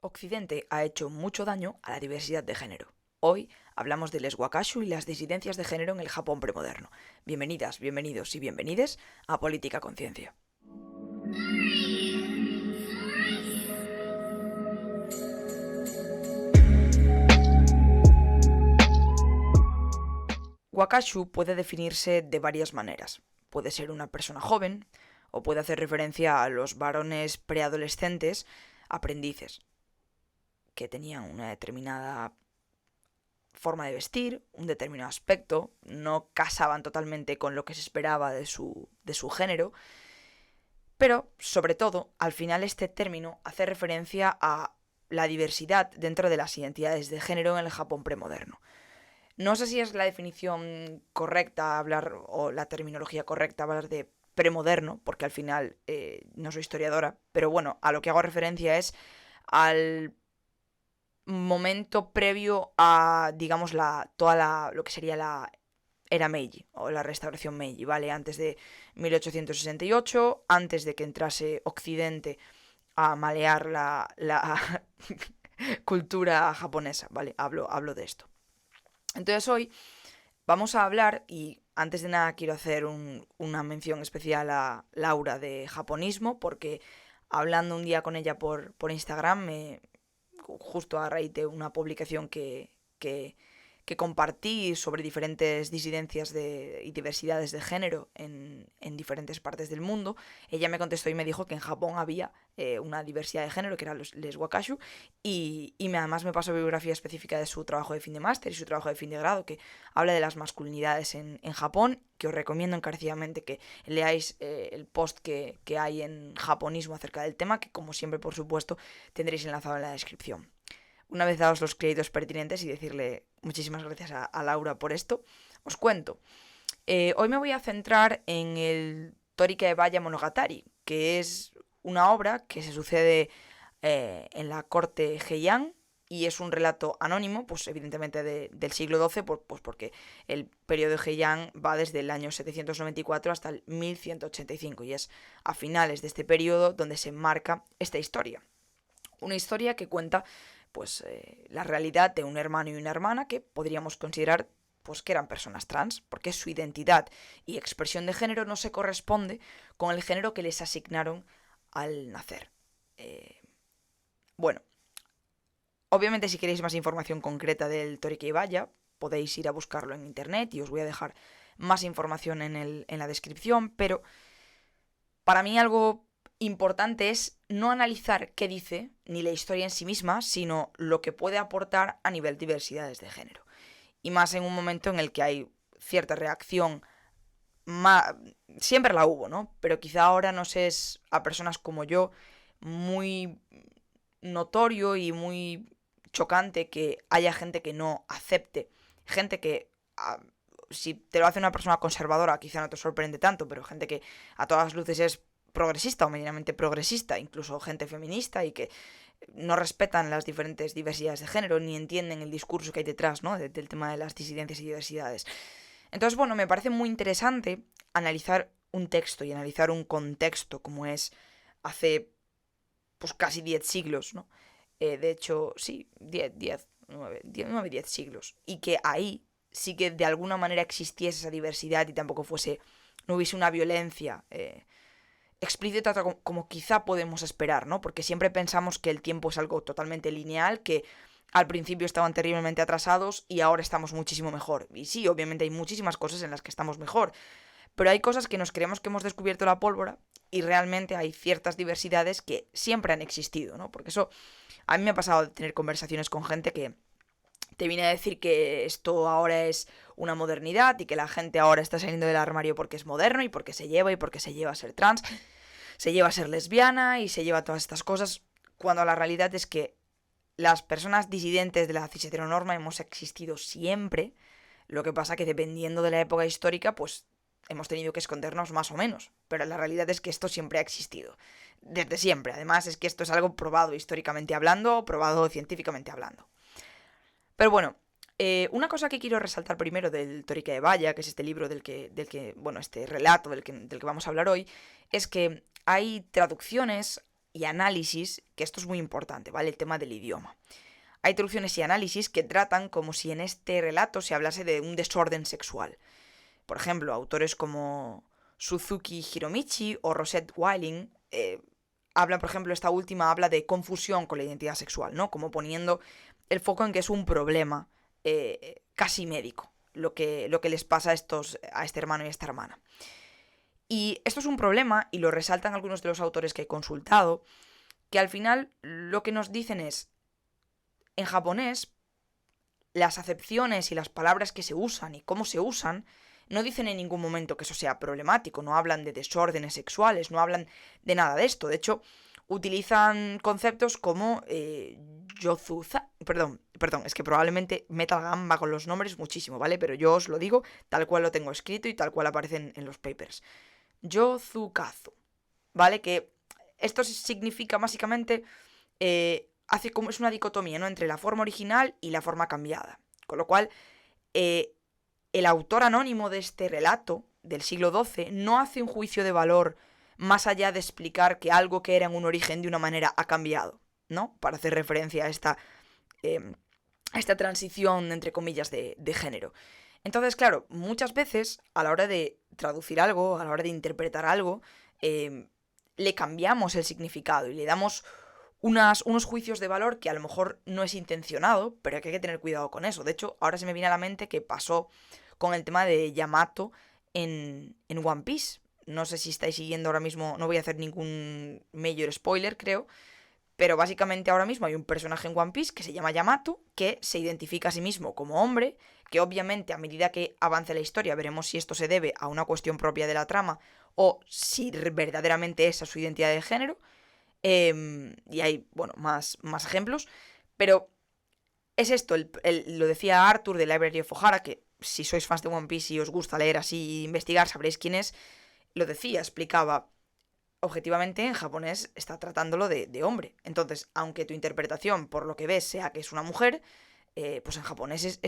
Occidente ha hecho mucho daño a la diversidad de género. Hoy hablamos del Wakashu y las disidencias de género en el Japón premoderno. Bienvenidas, bienvenidos y bienvenides a Política Conciencia. Wakashu puede definirse de varias maneras. Puede ser una persona joven, o puede hacer referencia a los varones preadolescentes aprendices, que tenían una determinada forma de vestir, un determinado aspecto, no casaban totalmente con lo que se esperaba de su género, pero, sobre todo, al final este término hace referencia a la diversidad dentro de las identidades de género en el Japón premoderno. No sé si es la definición correcta hablar, o la terminología correcta hablar de premoderno, porque al final no soy historiadora, pero bueno, a lo que hago referencia es al momento previo a, digamos, lo que sería la era Meiji, o la restauración Meiji, ¿vale? Antes de 1868, antes de que entrase Occidente a malear la cultura japonesa, ¿vale? Hablo de esto. Entonces hoy vamos a hablar, y antes de nada quiero hacer una mención especial a Laura de Japonismo, porque hablando un día con ella por Instagram, justo a raíz de una publicación que compartí sobre diferentes disidencias y diversidades de género en diferentes partes del mundo, ella me contestó y me dijo que en Japón había una diversidad de género, que eran los Wakashu, y además me pasó bibliografía específica de su trabajo de fin de máster y su trabajo de fin de grado, que habla de las masculinidades en Japón, que os recomiendo encarecidamente que leáis el post que hay en Japonismo acerca del tema, que como siempre, por supuesto, tendréis enlazado en la descripción. Una vez dados los créditos pertinentes y decirle muchísimas gracias a Laura por esto, os cuento. Hoy me voy a centrar en el Torike Ebaya Monogatari, que es una obra que se sucede en la corte Heian, y es un relato anónimo, pues evidentemente del siglo XII, pues porque el periodo Heian va desde el año 794 hasta el 1185, y es a finales de este periodo donde se enmarca esta historia. Una historia que cuenta pues la realidad de un hermano y una hermana que podríamos considerar pues que eran personas trans, porque su identidad y expresión de género no se corresponde con el género que les asignaron al nacer. Bueno, obviamente si queréis más información concreta del Torike Ebaya, podéis ir a buscarlo en internet y os voy a dejar más información en la descripción, pero para mí algo importante es no analizar qué dice, ni la historia en sí misma, sino lo que puede aportar a nivel de diversidades de género. Y más en un momento en el que hay cierta reacción, siempre la hubo, ¿no? Pero quizá ahora no sé, es a personas como yo muy notorio y muy chocante que haya gente que no acepte, gente que si te lo hace una persona conservadora quizá no te sorprende tanto, pero gente que a todas luces es progresista o medianamente progresista, incluso gente feminista, y que no respetan las diferentes diversidades de género ni entienden el discurso que hay detrás, ¿no? del tema de las disidencias y diversidades. Entonces, bueno, me parece muy interesante analizar un texto y analizar un contexto como es hace pues casi 10 siglos, ¿no? De hecho, sí, 9, 10 siglos. Y que ahí sí que de alguna manera existiese esa diversidad y tampoco no hubiese una violencia explícita como quizá podemos esperar, ¿no? Porque siempre pensamos que el tiempo es algo totalmente lineal, que al principio estaban terriblemente atrasados y ahora estamos muchísimo mejor. Y sí, obviamente hay muchísimas cosas en las que estamos mejor, pero hay cosas que nos creemos que hemos descubierto la pólvora y realmente hay ciertas diversidades que siempre han existido, ¿no? Porque eso a mí me ha pasado de tener conversaciones con gente que te viene a decir que esto ahora es una modernidad y que la gente ahora está saliendo del armario porque es moderno y porque se lleva a ser trans, se lleva a ser lesbiana y se lleva a todas estas cosas, cuando la realidad es que las personas disidentes de la cis-heteronorma hemos existido siempre. Lo que pasa que dependiendo de la época histórica, pues hemos tenido que escondernos más o menos. Pero la realidad es que esto siempre ha existido. Desde siempre. Además es que esto es algo probado históricamente hablando, probado científicamente hablando. Pero bueno, una cosa que quiero resaltar primero del Torike Ebaya, que es este libro bueno, este relato del que vamos a hablar hoy, es que hay traducciones y análisis, que esto es muy importante, ¿vale? El tema del idioma. Hay traducciones y análisis que tratan como si en este relato se hablase de un desorden sexual. Por ejemplo, autores como Suzuki Hiromichi o Rosette Weiling hablan, por ejemplo, esta última habla de confusión con la identidad sexual, ¿no? Como poniendo el foco en que es un problema casi médico, lo que les pasa a este hermano y a esta hermana. Y esto es un problema, y lo resaltan algunos de los autores que he consultado, que al final lo que nos dicen es, en japonés, las acepciones y las palabras que se usan y cómo se usan no dicen en ningún momento que eso sea problemático, no hablan de desórdenes sexuales, no hablan de nada de esto. De hecho, utilizan conceptos como yozuza... Perdón, es que probablemente meta la gamba con los nombres muchísimo, ¿vale? Pero yo os lo digo tal cual lo tengo escrito y tal cual aparecen en los papers. Yozukazu, ¿vale? Que esto significa básicamente... hace como es una dicotomía, ¿no? Entre la forma original y la forma cambiada. Con lo cual, el autor anónimo de este relato del siglo XII no hace un juicio de valor más allá de explicar que algo que era en un origen de una manera ha cambiado, ¿no? Para hacer referencia a esta transición, entre comillas, de género. Entonces, claro, muchas veces a la hora de traducir algo, a la hora de interpretar algo, le cambiamos el significado y le damos unos juicios de valor que a lo mejor no es intencionado, pero que hay que tener cuidado con eso. De hecho, ahora se me viene a la mente que pasó con el tema de Yamato en One Piece. No sé si estáis siguiendo ahora mismo, no voy a hacer ningún mayor spoiler, creo, pero básicamente ahora mismo hay un personaje en One Piece que se llama Yamato, que se identifica a sí mismo como hombre, que obviamente a medida que avance la historia veremos si esto se debe a una cuestión propia de la trama o si verdaderamente esa es su identidad de género. Y hay, bueno, más ejemplos. Pero es esto, lo decía Arthur de Library of Ohara, que si sois fans de One Piece y os gusta leer así e investigar, sabréis quién es. Lo decía, explicaba, objetivamente en japonés está tratándolo de hombre. Entonces, aunque tu interpretación, por lo que ves, sea que es una mujer, pues en japonés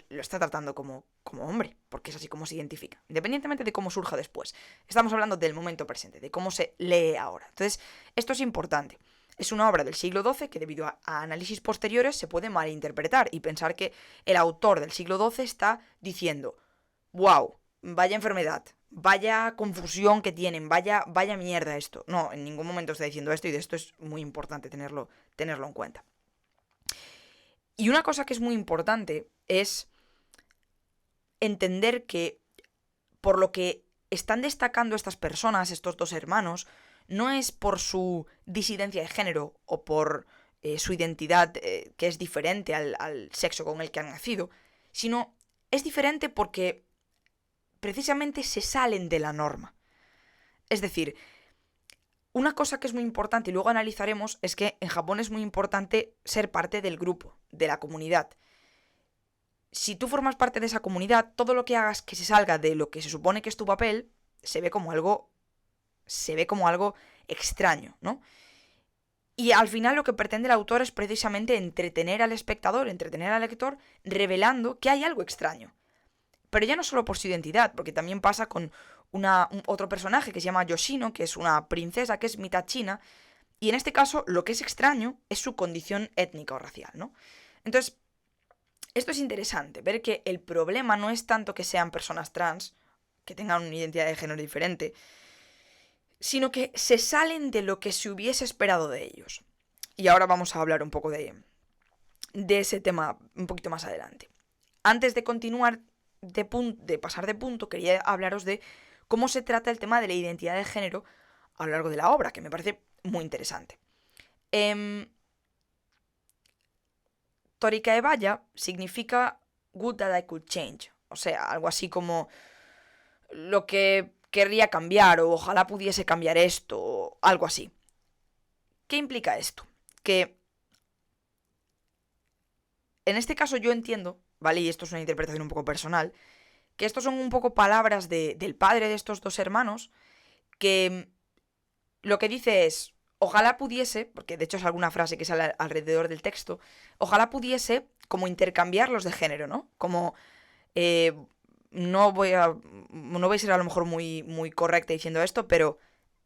lo está tratando como hombre, porque es así como se identifica, independientemente de cómo surja después. Estamos hablando del momento presente, de cómo se lee ahora. Entonces, esto es importante. Es una obra del siglo XII que debido a análisis posteriores se puede malinterpretar y pensar que el autor del siglo XII está diciendo, wow, vaya enfermedad, vaya confusión que tienen, vaya mierda esto. No, en ningún momento está diciendo esto y de esto es muy importante tenerlo en cuenta. Y una cosa que es muy importante es entender que por lo que están destacando estas personas, estos dos hermanos, no es por su disidencia de género o por su identidad que es diferente al sexo con el que han nacido, sino es diferente porque precisamente se salen de la norma. Es decir, una cosa que es muy importante y luego analizaremos es que en Japón es muy importante ser parte del grupo, de la comunidad. Si tú formas parte de esa comunidad, todo lo que hagas que se salga de lo que se supone que es tu papel, se ve como algo extraño, ¿no? Y al final lo que pretende el autor es precisamente entretener al espectador, entretener al lector, revelando que hay algo extraño. Pero ya no solo por su identidad, porque también pasa con otro personaje que se llama Yoshino, que es una princesa que es mitad china, y en este caso lo que es extraño es su condición étnica o racial, ¿no? Entonces, esto es interesante, ver que el problema no es tanto que sean personas trans, que tengan una identidad de género diferente, sino que se salen de lo que se hubiese esperado de ellos. Y ahora vamos a hablar un poco de ese tema un poquito más adelante. Antes de continuar, de pasar de punto, quería hablaros de cómo se trata el tema de la identidad de género a lo largo de la obra, que me parece muy interesante. Torika Ebaya significa good that I could change, o sea, algo así como lo que querría cambiar o ojalá pudiese cambiar esto o algo así. ¿Qué implica esto? Que en este caso yo entiendo, ¿vale? Y esto es una interpretación un poco personal, que estos son un poco palabras del padre de estos dos hermanos, que lo que dice es, ojalá pudiese, porque de hecho es alguna frase que sale alrededor del texto, ojalá pudiese como intercambiarlos de género, ¿no? Como, no voy a ser a lo mejor muy correcta diciendo esto, pero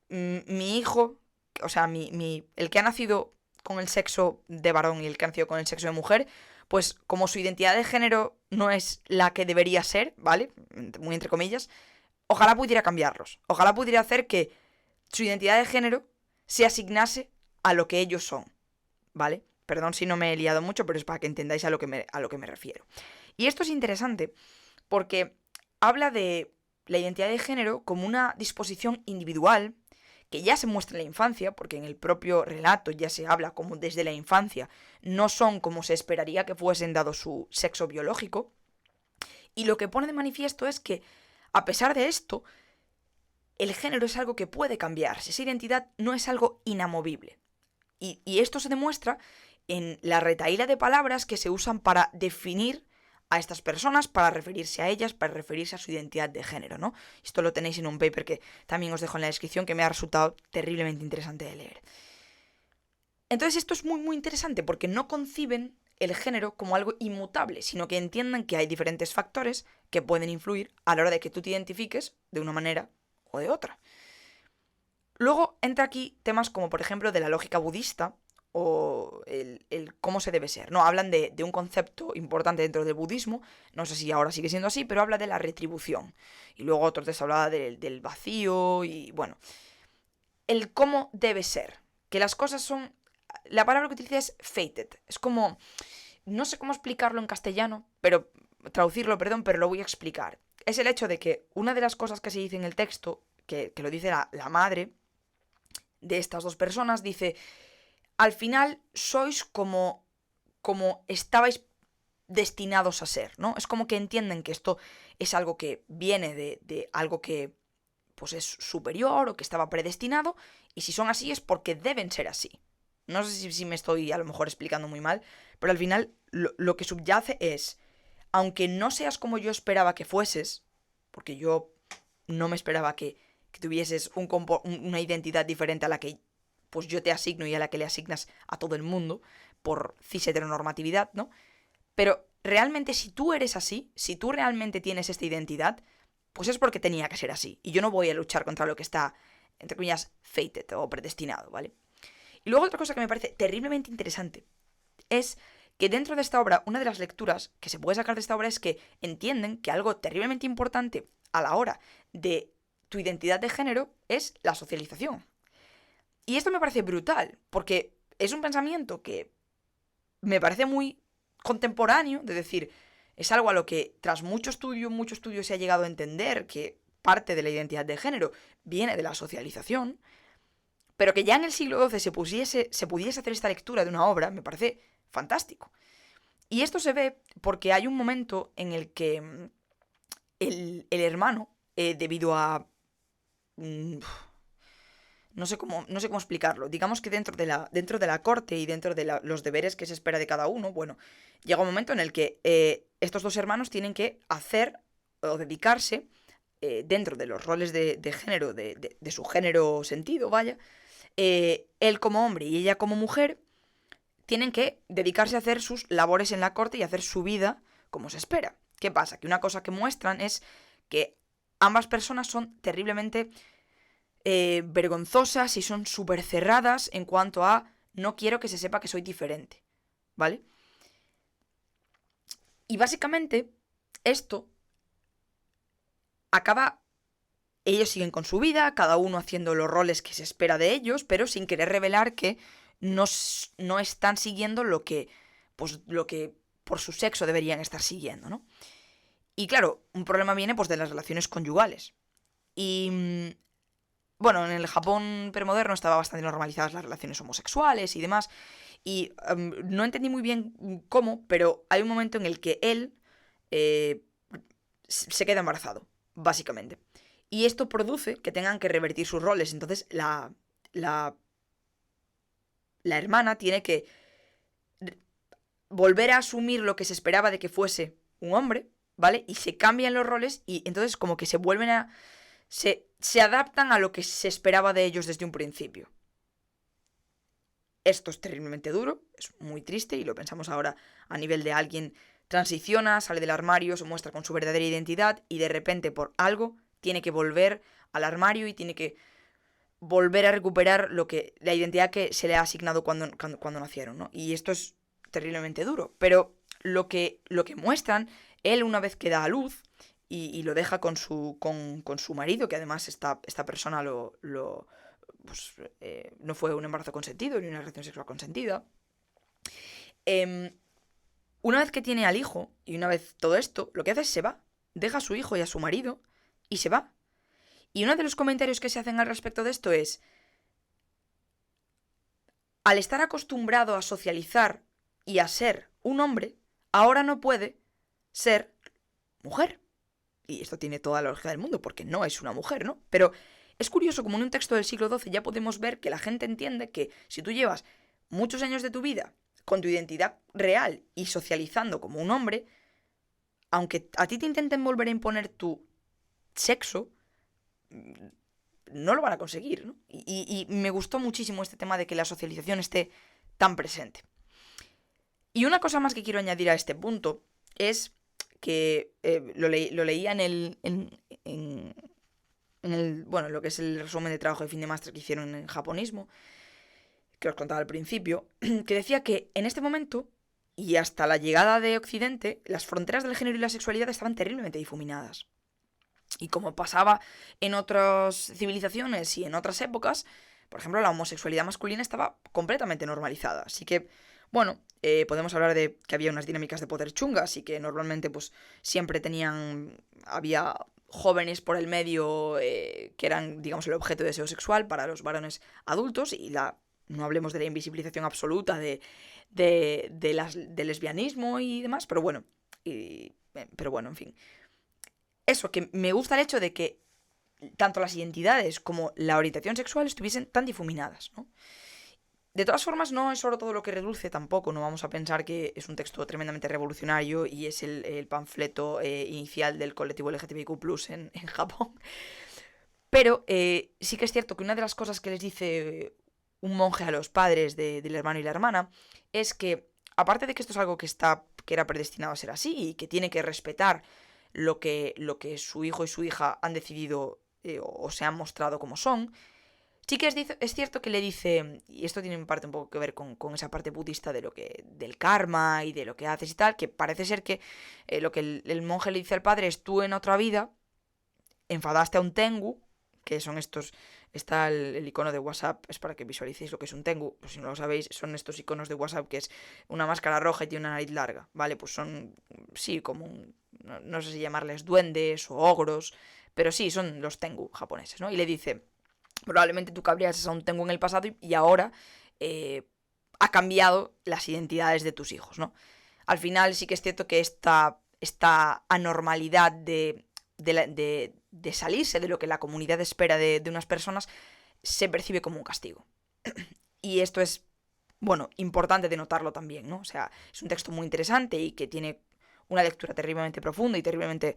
mi hijo o sea, el que ha nacido con el sexo de varón y el que ha nacido con el sexo de mujer, pues como su identidad de género no es la que debería ser, ¿vale? Muy entre comillas, ojalá pudiera cambiarlos. Ojalá pudiera hacer que su identidad de género se asignase a lo que ellos son, ¿vale? Perdón si no me he liado mucho, pero es para que entendáis a lo que me refiero. Y esto es interesante porque habla de la identidad de género como una disposición individual que ya se muestra en la infancia, porque en el propio relato ya se habla como desde la infancia no son como se esperaría que fuesen dado su sexo biológico, y lo que pone de manifiesto es que, a pesar de esto, el género es algo que puede cambiarse, esa identidad no es algo inamovible. Y esto se demuestra en la retahíla de palabras que se usan para definir a estas personas, para referirse a ellas, para referirse a su identidad de género, ¿no? Esto lo tenéis en un paper que también os dejo en la descripción, que me ha resultado terriblemente interesante de leer. Entonces esto es muy, muy interesante porque no conciben el género como algo inmutable, sino que entiendan que hay diferentes factores que pueden influir a la hora de que tú te identifiques de una manera o de otra. Luego entra aquí temas como, por ejemplo, de la lógica budista, o el cómo se debe ser, ¿no? Hablan de un concepto importante dentro del budismo, no sé si ahora sigue siendo así, pero habla de la retribución. Y luego otros les hablaba del vacío y, bueno, el cómo debe ser. Que las cosas son... La palabra que utiliza es fated. Es como... No sé cómo explicarlo en castellano, pero... Traducirlo, perdón, pero lo voy a explicar. Es el hecho de que una de las cosas que se dice en el texto, que lo dice la madre de estas dos personas, dice... Al final sois como estabais destinados a ser, ¿no? Es como que entienden que esto es algo que viene de algo que pues es superior o que estaba predestinado, y si son así es porque deben ser así. No sé si me estoy a lo mejor explicando muy mal, pero al final lo que subyace es, aunque no seas como yo esperaba que fueses, porque yo no me esperaba que tuvieses una identidad diferente a la que pues yo te asigno y a la que le asignas a todo el mundo por cis-heteronormatividad, ¿no? Pero realmente si tú eres así, si tú realmente tienes esta identidad, pues es porque tenía que ser así. Y yo no voy a luchar contra lo que está, entre comillas, fated o predestinado, ¿vale? Y luego otra cosa que me parece terriblemente interesante es que dentro de esta obra, una de las lecturas que se puede sacar de esta obra es que entienden que algo terriblemente importante a la hora de tu identidad de género es la socialización. Y esto me parece brutal, porque es un pensamiento que me parece muy contemporáneo, de decir, es algo a lo que tras mucho estudio se ha llegado a entender que parte de la identidad de género viene de la socialización, pero que ya en el siglo XII se pudiese hacer esta lectura de una obra, me parece fantástico. Y esto se ve porque hay un momento en el que el hermano, debido a... No sé cómo explicarlo. Digamos que dentro de la corte y dentro de los deberes que se espera de cada uno, bueno, llega un momento en el que estos dos hermanos tienen que hacer o dedicarse, dentro de los roles de género, de su género sentido, vaya, él como hombre y ella como mujer, tienen que dedicarse a hacer sus labores en la corte y hacer su vida como se espera. ¿Qué pasa? Que una cosa que muestran es que ambas personas son terriblemente vergonzosas y son súper cerradas en cuanto a no quiero que se sepa que soy diferente, ¿vale? Y básicamente esto acaba... Ellos siguen con su vida, cada uno haciendo los roles que se espera de ellos, pero sin querer revelar que no están siguiendo lo que por su sexo deberían estar siguiendo, ¿no? Y claro, un problema viene pues de las relaciones conyugales. Y bueno, en el Japón premoderno estaba bastante normalizadas las relaciones homosexuales y demás. Y no entendí muy bien cómo, pero hay un momento en el que él se queda embarazado, básicamente. Y esto produce que tengan que revertir sus roles. Entonces la hermana tiene que volver a asumir lo que se esperaba de que fuese un hombre, ¿vale? Y se cambian los roles y entonces como que se vuelven a... Se adaptan a lo que se esperaba de ellos desde un principio. Esto es terriblemente duro, es muy triste y lo pensamos ahora a nivel de alguien transiciona, sale del armario, se muestra con su verdadera identidad y de repente por algo tiene que volver al armario y tiene que volver a recuperar la identidad que se le ha asignado cuando nacieron, ¿no? Y esto es terriblemente duro. Pero lo que muestran, él una vez que da a luz y lo deja con su marido, que además esta persona pues, no fue un embarazo consentido ni una relación sexual consentida. Una vez que tiene al hijo y una vez todo esto, lo que hace es se va, deja a su hijo y a su marido y se va. Y uno de los comentarios que se hacen al respecto de esto es: al estar acostumbrado a socializar y a ser un hombre, ahora no puede ser mujer. Y esto tiene toda la lógica del mundo, porque no es una mujer, ¿no? Pero es curioso como en un texto del siglo XII ya podemos ver que la gente entiende que si tú llevas muchos años de tu vida con tu identidad real y socializando como un hombre, aunque a ti te intenten volver a imponer tu sexo, no lo van a conseguir, ¿no? Y me gustó muchísimo este tema de que la socialización esté tan presente. Y una cosa más que quiero añadir a este punto es que lo leía en lo que es el resumen de trabajo de fin de máster que hicieron en japonismo, que os contaba al principio, que decía que en este momento y hasta la llegada de Occidente, las fronteras del género y la sexualidad estaban terriblemente difuminadas. Y como pasaba en otras civilizaciones y en otras épocas, por ejemplo, la homosexualidad masculina estaba completamente normalizada. Así que, bueno, podemos hablar de que había unas dinámicas de poder chungas y que normalmente pues siempre había jóvenes por el medio que eran, digamos, el objeto de deseo sexual para los varones adultos, y no hablemos de la invisibilización absoluta del lesbianismo y demás, pero bueno, en fin. Eso, que me gusta el hecho de que tanto las identidades como la orientación sexual estuviesen tan difuminadas, ¿no? De todas formas, no es solo todo lo que reduce tampoco, no vamos a pensar que es un texto tremendamente revolucionario y es el panfleto inicial del colectivo LGTBIQ+, en Japón. Pero sí que es cierto que una de las cosas que les dice un monje a los padres del hermano y la hermana es que, aparte de que esto es algo que era predestinado a ser así y que tiene que respetar lo que su hijo y su hija han decidido o se han mostrado como son, sí que es cierto que le dice, y esto tiene en parte un poco que ver con esa parte budista del karma y de lo que haces y tal, que parece ser que lo que el monje le dice al padre es: tú en otra vida enfadaste a un tengu, que son estos, está el icono de WhatsApp, es para que visualicéis lo que es un tengu, pues si no lo sabéis, son estos iconos de WhatsApp que es una máscara roja y tiene una nariz larga, ¿vale? Pues son, sí, como no sé si llamarles duendes o ogros, pero sí, son los tengu japoneses, ¿no? Y le dice: probablemente tú cabrías a un tengu en el pasado y ahora ha cambiado las identidades de tus hijos, ¿no? Al final sí que es cierto que esta anormalidad de salirse de lo que la comunidad espera de unas personas se percibe como un castigo. Y esto es, bueno, importante de notarlo también, ¿no? O sea, es un texto muy interesante y que tiene una lectura terriblemente profunda y terriblemente...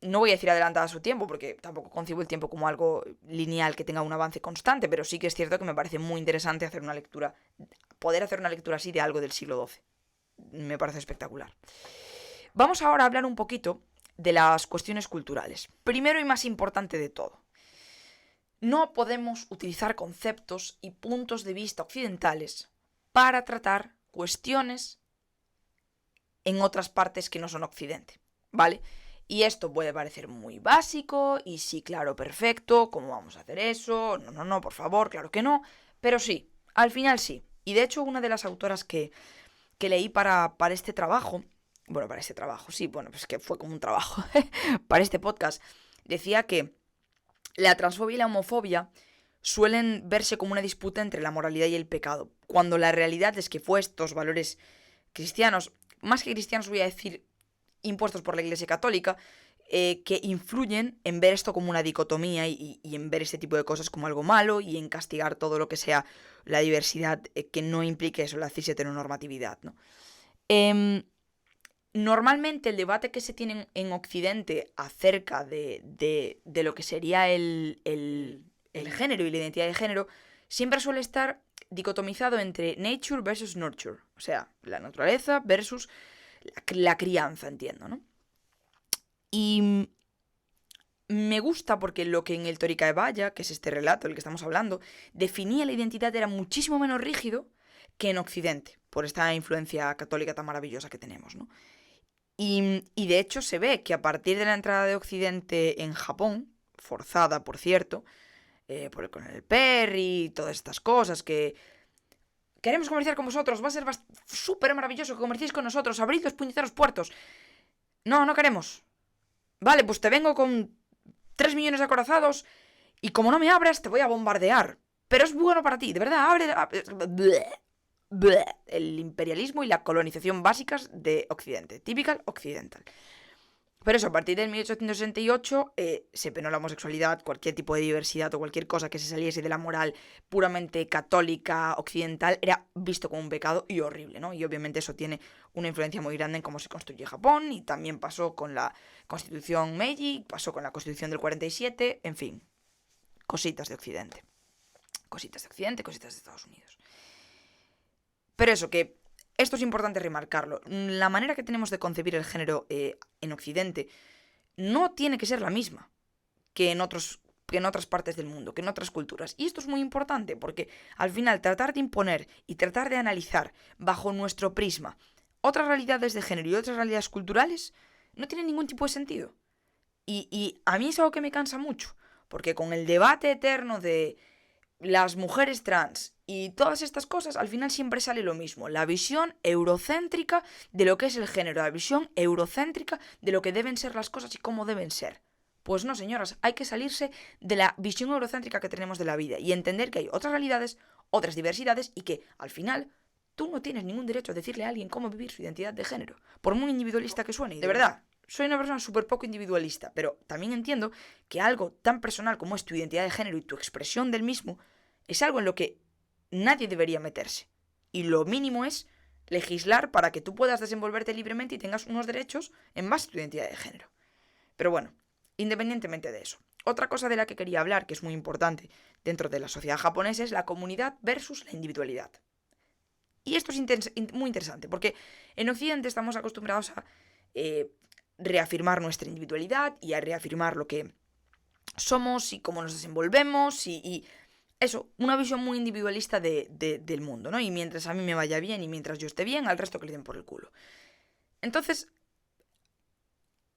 no voy a decir adelantada a su tiempo, porque tampoco concibo el tiempo como algo lineal que tenga un avance constante, pero sí que es cierto que me parece muy interesante poder hacer una lectura así de algo del siglo XII. Me parece espectacular. Vamos ahora a hablar un poquito de las cuestiones culturales. Primero y más importante de todo, no podemos utilizar conceptos y puntos de vista occidentales para tratar cuestiones en otras partes que no son Occidente, ¿vale? Y esto puede parecer muy básico, y sí, claro, perfecto, ¿cómo vamos a hacer eso? No, por favor, claro que no, pero sí, al final sí. Y de hecho, una de las autoras que leí para este trabajo, pues que fue como un trabajo, para este podcast, decía que la transfobia y la homofobia suelen verse como una disputa entre la moralidad y el pecado, cuando la realidad es que fue estos valores cristianos, más que cristianos voy a decir impuestos por la Iglesia Católica, que influyen en ver esto como una dicotomía y en ver este tipo de cosas como algo malo y en castigar todo lo que sea la diversidad que no implique eso, la cis-heteronormatividad, ¿no? Normalmente el debate que se tiene en Occidente acerca de lo que sería el género y la identidad de género siempre suele estar dicotomizado entre nature versus nurture, o sea, la naturaleza versus la crianza, entiendo, ¿no? Y me gusta porque lo que en el Torikaevaya, que es este relato del que estamos hablando, definía la identidad era muchísimo menos rígido que en Occidente, por esta influencia católica tan maravillosa que tenemos, ¿no? Y de hecho se ve que a partir de la entrada de Occidente en Japón, forzada por cierto, con el Perry y todas estas cosas que queremos comerciar con vosotros, va a ser súper maravilloso que comerciéis con nosotros, abrid los puñeteros puertos. No, no queremos. Vale, pues te vengo con 3 millones de acorazados y como no me abras te voy a bombardear. Pero es bueno para ti, de verdad, abre. El imperialismo y la colonización básicas de Occidente, typical occidental. Pero eso, a partir del 1868 se penó la homosexualidad, cualquier tipo de diversidad o cualquier cosa que se saliese de la moral puramente católica occidental era visto como un pecado y horrible, ¿no? Y obviamente eso tiene una influencia muy grande en cómo se construye Japón, y también pasó con la Constitución Meiji, pasó con la Constitución del 47, en fin, cositas de Occidente. Cositas de Occidente, cositas de Estados Unidos. Pero eso, que esto es importante remarcarlo. La manera que tenemos de concebir el género en Occidente no tiene que ser la misma que en otras partes del mundo, que en otras culturas. Y esto es muy importante porque al final tratar de imponer y tratar de analizar bajo nuestro prisma otras realidades de género y otras realidades culturales no tiene ningún tipo de sentido. Y a mí es algo que me cansa mucho, porque con el debate eterno de las mujeres trans y todas estas cosas, al final siempre sale lo mismo. La visión eurocéntrica de lo que es el género, la visión eurocéntrica de lo que deben ser las cosas y cómo deben ser. Pues no, señoras, hay que salirse de la visión eurocéntrica que tenemos de la vida y entender que hay otras realidades, otras diversidades, y que, al final, tú no tienes ningún derecho a decirle a alguien cómo vivir su identidad de género, por muy individualista que suene. Y de verdad, soy una persona súper poco individualista, pero también entiendo que algo tan personal como es tu identidad de género y tu expresión del mismo es algo en lo que nadie debería meterse. Y lo mínimo es legislar para que tú puedas desenvolverte libremente y tengas unos derechos en base a tu identidad de género. Pero bueno, independientemente de eso, otra cosa de la que quería hablar, que es muy importante dentro de la sociedad japonesa, es la comunidad versus la individualidad. Y esto es muy interesante, porque en Occidente estamos acostumbrados a reafirmar nuestra individualidad y a reafirmar lo que somos y cómo nos desenvolvemos y eso, una visión muy individualista del mundo, ¿no? Y mientras a mí me vaya bien y mientras yo esté bien, al resto que le den por el culo. Entonces,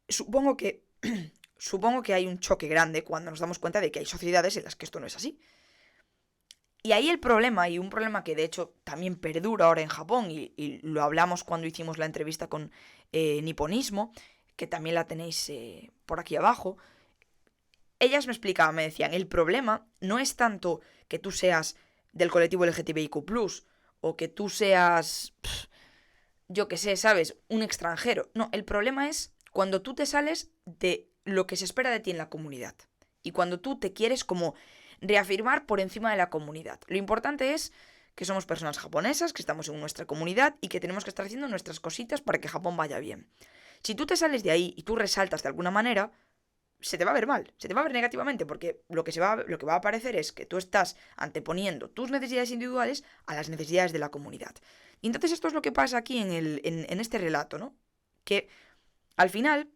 supongo que hay un choque grande cuando nos damos cuenta de que hay sociedades en las que esto no es así. Y ahí el problema, y un problema que de hecho también perdura ahora en Japón, y lo hablamos cuando hicimos la entrevista con Niponismo, que también la tenéis por aquí abajo. Ellas me explicaban, me decían, el problema no es tanto que tú seas del colectivo LGTBIQ+, o que tú seas, yo qué sé, ¿sabes?, un extranjero. No, el problema es cuando tú te sales de lo que se espera de ti en la comunidad. Y cuando tú te quieres como reafirmar por encima de la comunidad. Lo importante es que somos personas japonesas, que estamos en nuestra comunidad y que tenemos que estar haciendo nuestras cositas para que Japón vaya bien. Si tú te sales de ahí y tú resaltas de alguna manera, se te va a ver mal, se te va a ver negativamente, porque lo que va a parecer es que tú estás anteponiendo tus necesidades individuales a las necesidades de la comunidad. Y entonces esto es lo que pasa aquí en este relato, ¿no? Que al final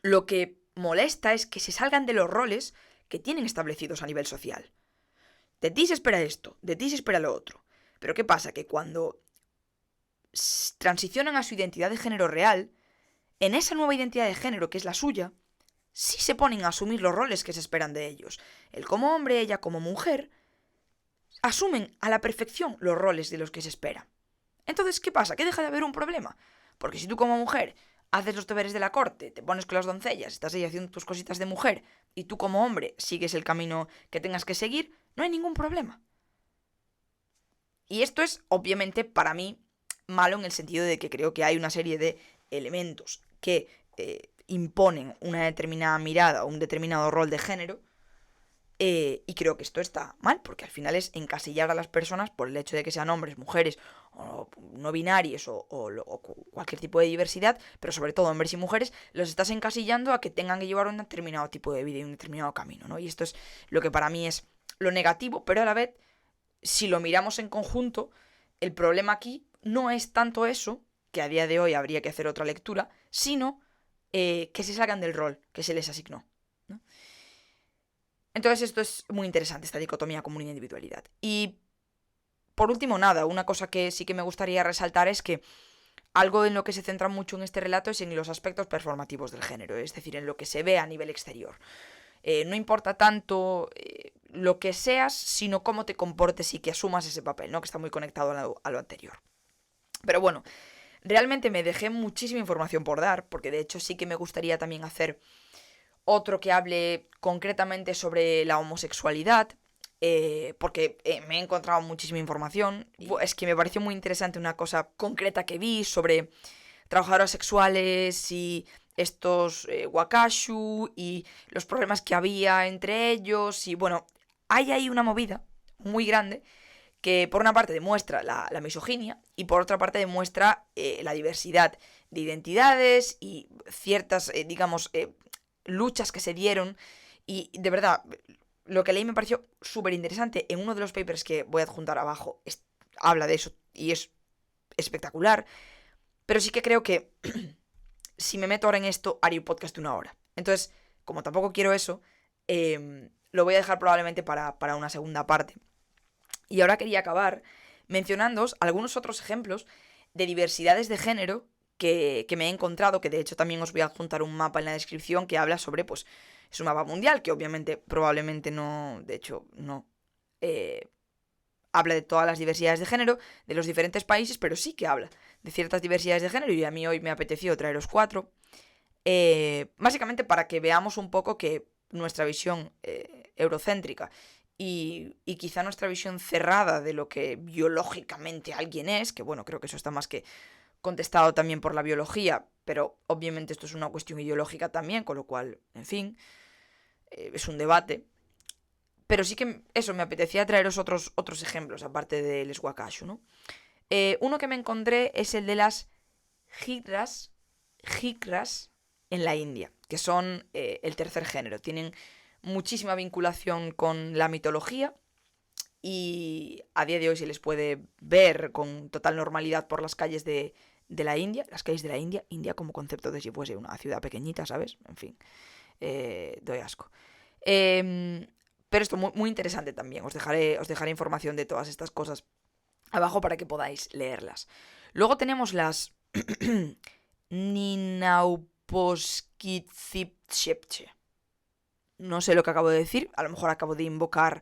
lo que molesta es que se salgan de los roles que tienen establecidos a nivel social. De ti se espera esto, de ti se espera lo otro. Pero ¿qué pasa? Que cuando transicionan a su identidad de género real, en esa nueva identidad de género que es la suya, sí se ponen a asumir los roles que se esperan de ellos. Él como hombre, ella como mujer, asumen a la perfección los roles de los que se espera. Entonces, ¿qué pasa? Que deja de haber un problema. Porque si tú como mujer haces los deberes de la corte, te pones con las doncellas, estás ahí haciendo tus cositas de mujer, y tú como hombre sigues el camino que tengas que seguir, no hay ningún problema. Y esto es, obviamente, para mí, malo en el sentido de que creo que hay una serie de elementos que imponen una determinada mirada o un determinado rol de género, y creo que esto está mal, porque al final es encasillar a las personas por el hecho de que sean hombres, mujeres, o no binarios, o cualquier tipo de diversidad, pero sobre todo hombres y mujeres, los estás encasillando a que tengan que llevar un determinado tipo de vida y un determinado camino, ¿no? Y esto es lo que para mí es lo negativo, pero a la vez, si lo miramos en conjunto, el problema aquí no es tanto eso, que a día de hoy habría que hacer otra lectura, sino que se salgan del rol que se les asignó, ¿no? Entonces esto es muy interesante, esta dicotomía comunidad-individualidad. Y por último, nada, una cosa que sí que me gustaría resaltar es que algo en lo que se centra mucho en este relato es en los aspectos performativos del género, es decir, en lo que se ve a nivel exterior. No importa tanto lo que seas, sino cómo te comportes y que asumas ese papel, ¿no? Que está muy conectado a lo anterior. Pero bueno, realmente me dejé muchísima información por dar, porque de hecho sí que me gustaría también hacer otro que hable concretamente sobre la homosexualidad, porque me he encontrado muchísima información. Es que me pareció muy interesante una cosa concreta que vi sobre trabajadoras sexuales y estos wakashu y los problemas que había entre ellos. Y bueno, hay ahí una movida muy grande que por una parte demuestra la misoginia y por otra parte demuestra la diversidad de identidades y ciertas, luchas que se dieron. Y de verdad, lo que leí me pareció súper interesante. En uno de los papers que voy a adjuntar abajo habla de eso y es espectacular. Pero sí que creo que si me meto ahora en esto, haré un podcast de 1 hora. Entonces, como tampoco quiero eso, lo voy a dejar probablemente para una segunda parte. Y ahora quería acabar mencionándoos algunos otros ejemplos de diversidades de género que me he encontrado, que de hecho también os voy a adjuntar un mapa en la descripción que habla sobre, pues, es un mapa mundial, que obviamente probablemente no, de hecho, no habla de todas las diversidades de género de los diferentes países, pero sí que habla de ciertas diversidades de género y a mí hoy me apeteció traeros 4. Básicamente para que veamos un poco que nuestra visión eurocéntrica y quizá nuestra visión cerrada de lo que biológicamente alguien es, que bueno, creo que eso está más que contestado también por la biología, pero obviamente esto es una cuestión ideológica también, con lo cual, en fin, es un debate. Pero sí que eso, me apetecía traeros otros ejemplos, aparte del wakashu, ¿no? Uno que me encontré es el de las jikras en la India, que son el tercer género. Tienen muchísima vinculación con la mitología y a día de hoy se les puede ver con total normalidad por las calles de la India, las calles de la India como concepto de si fuese una ciudad pequeñita, ¿sabes? En fin, doy asco. Pero esto muy, muy interesante también, os dejaré información de todas estas cosas abajo para que podáis leerlas. Luego tenemos las Ninauposkitsipche. No sé lo que acabo de decir, a lo mejor acabo de invocar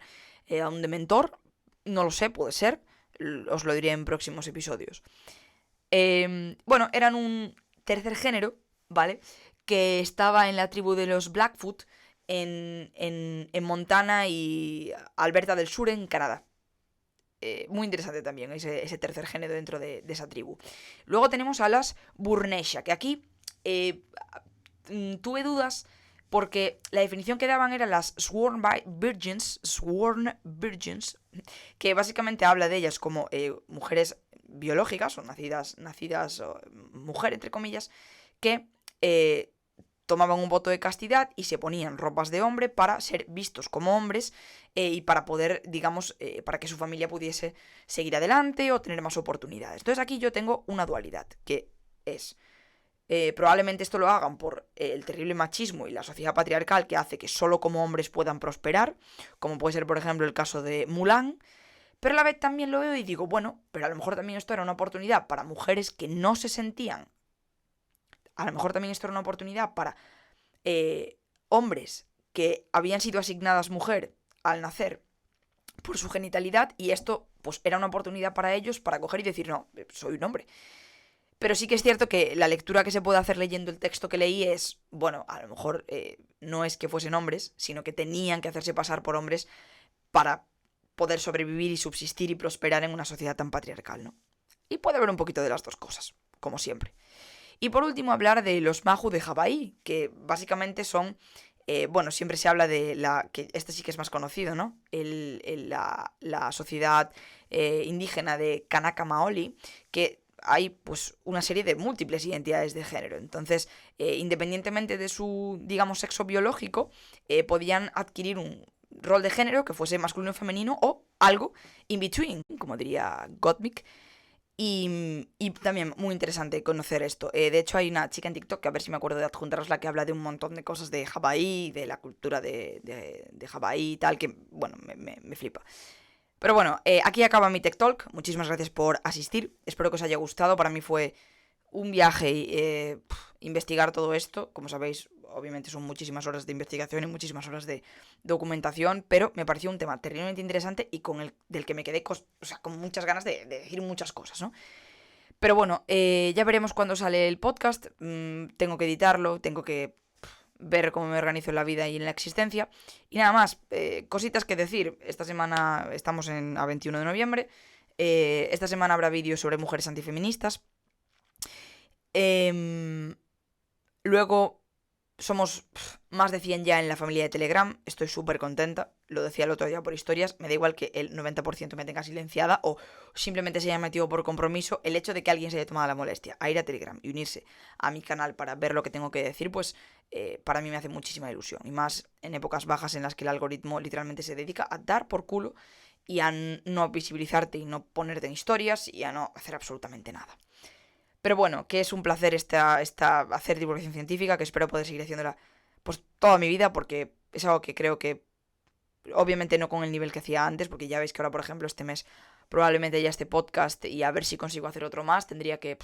a un dementor, no lo sé, puede ser, os lo diré en próximos episodios. Bueno, eran un tercer género, ¿vale? Que estaba en la tribu de los Blackfoot en Montana y Alberta del Sur en Canadá. Muy interesante también ese tercer género dentro de esa tribu. Luego tenemos a las Burnesha, que aquí tuve dudas porque la definición que daban era las Sworn Virgins, que básicamente habla de ellas como mujeres biológicas o nacidas mujer, entre comillas, que tomaban un voto de castidad y se ponían ropas de hombre para ser vistos como hombres y para poder, digamos, para que su familia pudiese seguir adelante o tener más oportunidades. Entonces aquí yo tengo una dualidad, que es, probablemente esto lo hagan por el terrible machismo y la sociedad patriarcal que hace que solo como hombres puedan prosperar, como puede ser, por ejemplo, el caso de Mulan. Pero a la vez también lo veo y digo, bueno, pero a lo mejor también esto era una oportunidad para mujeres que no se sentían. A lo mejor también esto era una oportunidad para hombres que habían sido asignadas mujer al nacer por su genitalidad y esto pues era una oportunidad para ellos para coger y decir, no, soy un hombre. Pero sí que es cierto que la lectura que se puede hacer leyendo el texto que leí es, bueno, a lo mejor no es que fuesen hombres, sino que tenían que hacerse pasar por hombres para poder sobrevivir y subsistir y prosperar en una sociedad tan patriarcal, ¿no? Y puede haber un poquito de las dos cosas, como siempre. Y por último hablar de los Mahu de Hawái, que básicamente son, bueno, siempre se habla de que este sí que es más conocido, ¿no? La sociedad indígena de Kanaka Maoli, que hay pues una serie de múltiples identidades de género. Entonces, independientemente de su, digamos, sexo biológico, podían adquirir un rol de género que fuese masculino o femenino o algo in between, como diría Gottmik. Y también muy interesante conocer esto. De hecho, hay una chica en TikTok, que a ver si me acuerdo de adjuntarosla, que habla de un montón de cosas de Hawái, de la cultura de Hawái y tal, que, bueno, me flipa. Pero bueno, aquí acaba mi Tech Talk. Muchísimas gracias por asistir. Espero que os haya gustado. Para mí fue un viaje investigar todo esto. Como sabéis, obviamente son muchísimas horas de investigación y muchísimas horas de documentación, pero me pareció un tema terriblemente interesante y del que me quedé con muchas ganas de decir muchas cosas, ¿no? Pero bueno, ya veremos cuándo sale el podcast. Tengo que editarlo, tengo que ver cómo me organizo en la vida y en la existencia. Y nada más, cositas que decir. Esta semana estamos a 21 de noviembre. Esta semana habrá vídeos sobre mujeres antifeministas. Luego somos más de 100 ya en la familia de Telegram. Estoy súper contenta. Lo decía el otro día por historias. Me da igual que el 90% me tenga silenciada o simplemente se haya metido por compromiso. El hecho de que alguien se haya tomado la molestia a ir a Telegram y unirse a mi canal para ver lo que tengo que decir, pues para mí me hace muchísima ilusión. Y más en épocas bajas en las que el algoritmo literalmente se dedica a dar por culo y a no visibilizarte y no ponerte en historias y a no hacer absolutamente nada. Pero bueno, que es un placer hacer divulgación científica, que espero poder seguir haciéndola pues toda mi vida, porque es algo que creo que, obviamente no con el nivel que hacía antes, porque ya veis que ahora, por ejemplo, este mes probablemente ya este podcast y a ver si consigo hacer otro más, tendría que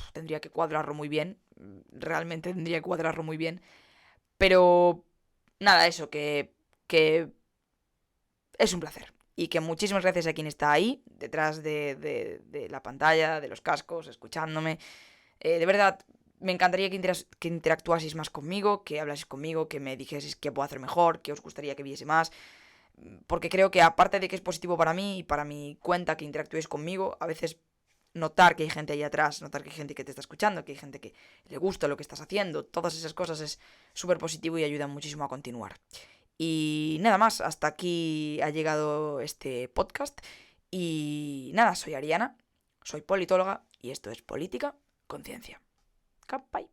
cuadrarlo muy bien, realmente tendría que cuadrarlo muy bien, pero nada, eso, que es un placer. Y que muchísimas gracias a quien está ahí, detrás de la pantalla, de los cascos, escuchándome. De verdad, me encantaría que interactuaseis más conmigo, que hablaseis conmigo, que me dijeseis qué puedo hacer mejor, qué os gustaría que viese más. Porque creo que aparte de que es positivo para mí y para mi cuenta que interactuéis conmigo, a veces notar que hay gente ahí atrás, notar que hay gente que te está escuchando, que hay gente que le gusta lo que estás haciendo, todas esas cosas es súper positivo y ayuda muchísimo a continuar. Y nada más, hasta aquí ha llegado este podcast. Y nada, soy Ariana, soy politóloga y esto es Política Conciencia. Bye.